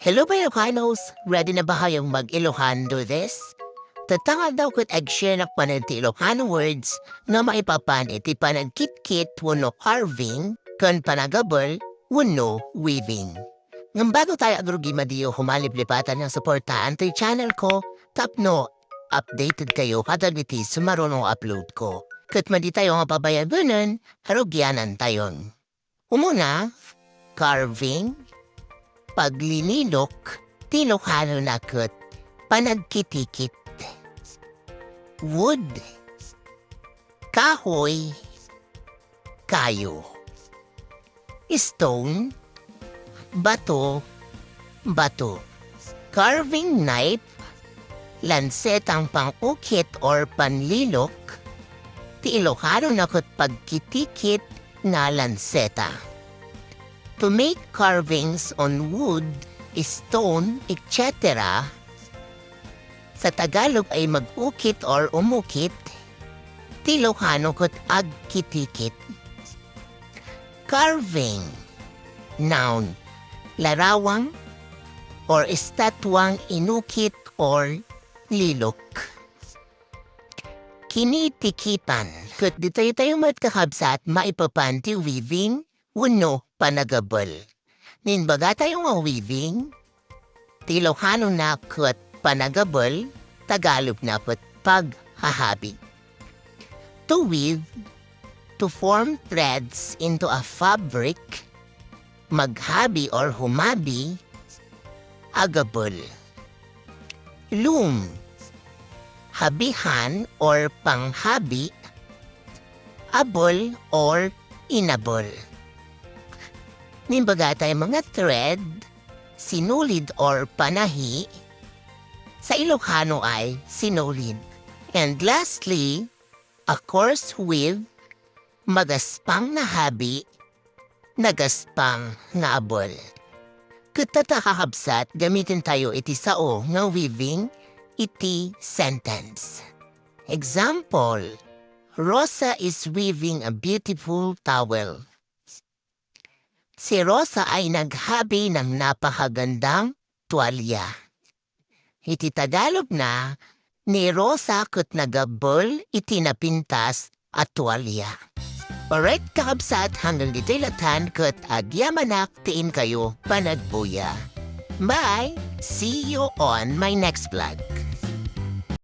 Hello ba Ilocanos? Ready na ba kayong mag-Ilocano this? Tatanga daw kat ag-share na panan ti Ilocano words na maipapan iti panagkit-kit wano carving kan panagabal wano weaving. Ngam bago tayo agrugi madiyo humaliplipatan ng suportaan ti channel ko, tapno updated kayo kada biti sumarunong upload ko. Kat madi tayo nga pabayagunan, harugyanan tayon. Umuna, carving, paglinilok, Ilocano na kat panagkitikit. Wood, kahoy, kayo. Stone, bato, bato. Carving knife, lansetang pang-ukit or panlilok, ti Ilocano na kat pagkitikit na lanseta. To make carvings on wood, stone, etc., sa Tagalog ay mag-ukit or umukit, ti Ilocano kat agkitikit. Carving, noun, larawang or estatwang inukit or lilok. Kinitikitan, kat di tayo matkakabsat maipapanti weaving, wano panagabal. Ninbaga tayo nga weaving, ti Ilocano na kat panagabal, Tagalog na kat paghahabi. To weave, to form threads into a fabric, maghabi or humabi, agabal. Loom, habihan or panghabi, abol or inabol. Nimbaga tayo mga thread, sinulid or panahi, sa Ilocano ay sinulid. And lastly, a coarse weave, magaspang na habi, nagaspang na abol. Katatakakabsat, gamitin tayo iti sao nga weaving, iti sentence. Example, Rosa is weaving a beautiful towel. Si Rosa ay naghabi ng napakagandang tuwalya. Iti Tagalog na, ni Rosa kat nagabol iti napintas at tuwalya. Alright, kakabsat, hanggang dito'y latan kat agyamanak tiin kayo panagbuya. Bye! See you on my next vlog.